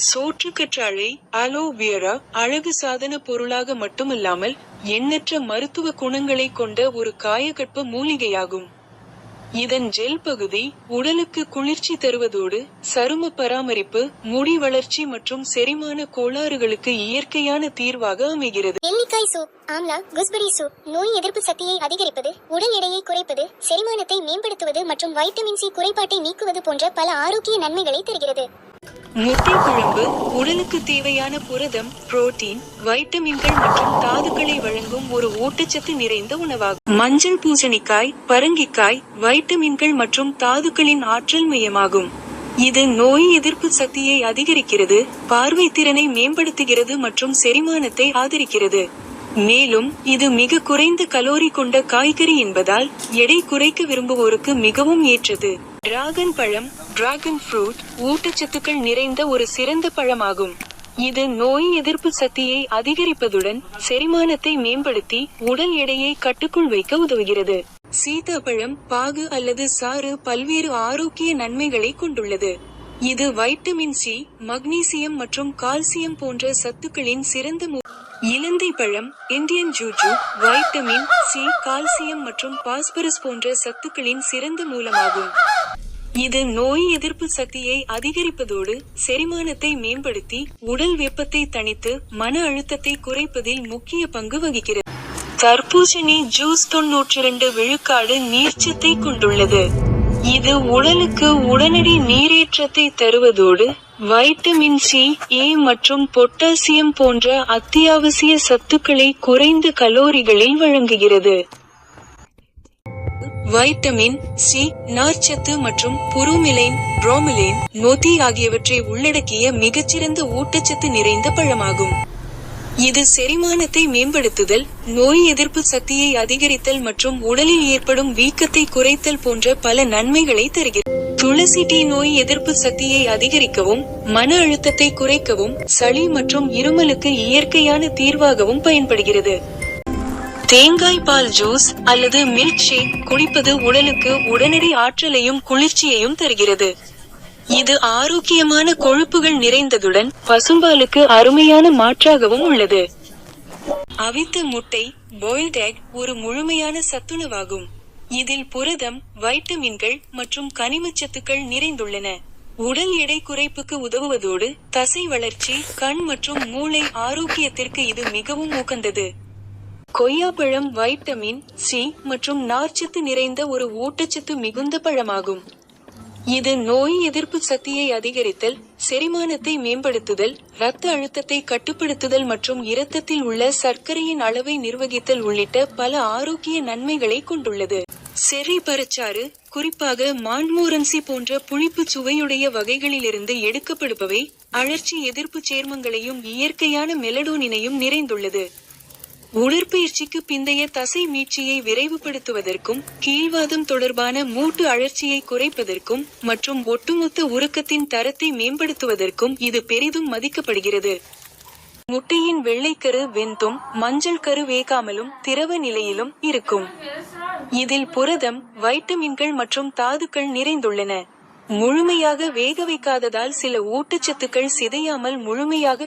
சோற்றுக்கற்றாழை aloe vera அழகு சாதன பொருளாக மட்டுமல்லாமல் எண்ணற்ற மருத்துவ குணங்களை கொண்ட ஒரு காயகற்ப மூலிகையாகும். இதன் ஜெல் பகுதி உடலுக்கு குளிர்ச்சி தருவதோடு சரும பராமரிப்பு, முடி வளர்ச்சி மற்றும் செரிமான கோளாறுகளுக்கு இயற்கையான தீர்வாக அமைகிறது. நெல்லிக்காய் சூப், ஆம்லா குஸ்பெரி சூப் நோய் எதிர்ப்பு சக்தியை அதிகரிப்பது, உடல் எடையை குறைப்பது, செரிமானத்தை மேம்படுத்துவது மற்றும் வைட்டமின் சி குறைபாட்டை நீக்குவது போன்ற பல ஆரோக்கிய நன்மைகளை தருகிறது. முட்டை குழம்பு உடலுக்கு தேவையான புரதம், புரோட்டீன், வைட்டமின்கள் மற்றும் தாதுக்களை வழங்கும் ஒரு ஊட்டச்சத்து நிறைந்த உணவாகும். மஞ்சள் பூசணிக்காய், பரங்கிக்காய் வைட்டமின்கள் மற்றும் தாதுக்களின் ஆற்றல் மையமாகும். இது நோய் எதிர்ப்பு சக்தியை அதிகரிக்கிறது, பார்வை திறனை மேம்படுத்துகிறது மற்றும் செரிமானத்தை ஆதரிக்கிறது. மேலும் இது மிக குறைந்த கலோரி கொண்ட காய்கறி என்பதால் எடை குறைக்க விரும்புவோருக்கு மிகவும் ஏற்றது. டிராகன் பழம் டிராகன் ஃப்ரூட் ஊட்டச்சத்துக்கள் நிறைந்த ஒரு சிறந்த பழமாகும். இது நோய் எதிர்ப்பு சக்தியை அதிகரிப்பதுடன் செரிமானத்தை மேம்படுத்தி உடல் எடையை கட்டுக்குள் வைக்க உதவுகிறது. சீதாப்பழம் பாகு அல்லது சாறு பல்வேறு ஆரோக்கிய நன்மைகளை கொண்டுள்ளது. இது வைட்டமின் சி, மக்னீசியம் மற்றும் கால்சியம் போன்ற சத்துக்களின் சிறந்த இலந்தை பழம் இந்தியன் ஜூஜு வைட்டமின் சி, கால்சியம் மற்றும் பாஸ்பரஸ் போன்ற சத்துக்களின் சிறந்த மூலமாகும். இது நோய் எதிர்ப்பு சக்தியை அதிகரிப்பதோடு செரிமானத்தை மேம்படுத்தி உடல் வெப்பத்தை தணித்து மன அழுத்தத்தை குறைப்பதில் முக்கிய பங்கு வகிக்கிறது. தர்பூசணி ஜூஸ் 92 விழுக்காடு நீர்ச்சத்தை கொண்டுள்ளது. இது உடலுக்கு உடனடி நீரேற்றத்தை தருவதோடு வைட்டமின் சி, ஏ மற்றும் பொட்டாசியம் போன்ற அத்தியாவசிய சத்துக்களை குறைந்த கலோரிகளில் வழங்குகிறது. வைட்டமின் சி, நார்ச்சத்து மற்றும் புரூமிலைன், புரோமிலைன், நொதி ஆகியவற்றை உள்ளடக்கிய மிகச்சிறந்த ஊட்டச்சத்து நிறைந்த பழமாகும். இது செரிமானத்தை மேம்படுத்துதல், நோய் எதிர்ப்பு சக்தியை அதிகரித்தல் மற்றும் உடலில் ஏற்படும் வீக்கத்தை குறைத்தல் போன்ற பல நன்மைகளை தருகிறது. துளசி டீ நோய் எதிர்ப்பு சக்தியை அதிகரிக்கவும், மன அழுத்தத்தை குறைக்கவும், சளி மற்றும் இருமலுக்கு இயற்கையான தீர்வாகவும் பயன்படுகிறது. தேங்காய் பால் ஜூஸ் அல்லது மில்க் ஷேக் குடிப்பது உடலுக்கு உடனடி ஆற்றலையும் குளிர்ச்சியையும் தருகிறது. இது ஆரோக்கியமான கொழுப்புகள் நிறைந்ததுடன் பசும்பாலுக்கு அருமையான மாற்றாகவும் உள்ளது. அவித்த முட்டை பாயில்ட் எக் ஒரு முழுமையான சத்துணவாகும். இதில் புரதம், வைட்டமின்கள் மற்றும் கனிமச்சத்துக்கள் நிறைந்துள்ளன. உடல் எடை குறைப்புக்கு உதவுவதோடு தசை வளர்ச்சி, கண் மற்றும் மூளை ஆரோக்கியத்திற்கு இது மிகவும் உகந்தது. கொய்யாப்பழம் வைட்டமின் சி மற்றும் நார்ச்சத்து நிறைந்த ஒரு ஊட்டச்சத்து மிகுந்த பழமாகும். இது நோய் எதிர்ப்பு சக்தியை அதிகரித்தல், செரிமானத்தை மேம்படுத்துதல், இரத்த அழுத்தத்தை கட்டுப்படுத்துதல் மற்றும் இரத்தத்தில் உள்ள சர்க்கரையின் அளவை நிர்வகித்தல் உள்ளிட்ட பல ஆரோக்கிய நன்மைகளை கொண்டுள்ளது. செர்ரி பழச்சாறு குறிப்பாக மாண்ட்மோரன்சி போன்ற புளிப்பு சுவையுடைய வகைகளிலிருந்து எடுக்கப்படுபவை அழற்சி எதிர்ப்பு சேர்மங்களையும் இயற்கையான மெலடோனினையும் நிறைந்துள்ளது. உடற்பயிற்சிக்கு பிந்தைய தசை மீட்சியை விரைவுபடுத்துவதற்கும், கீழ்வாதம் தொடர்பான மூட்டு அழற்சியை குறைப்பதற்கும் மற்றும் ஒட்டுமொத்த உறக்கத்தின் தரத்தை மேம்படுத்துவதற்கும் இது பெரிதும் மதிக்கப்படுகிறது. முட்டையின் வெள்ளைக்கரு வெந்தும் மஞ்சள் கரு வேகாமலும் திரவ நிலையிலும் இருக்கும். இதில் புரதம், வைட்டமின்கள் மற்றும் தாதுக்கள் நிறைந்துள்ளன. முழுமையாக வேக வைக்காததால் சில ஊட்டச்சத்துக்கள் சிதையாமல் முழுமையாக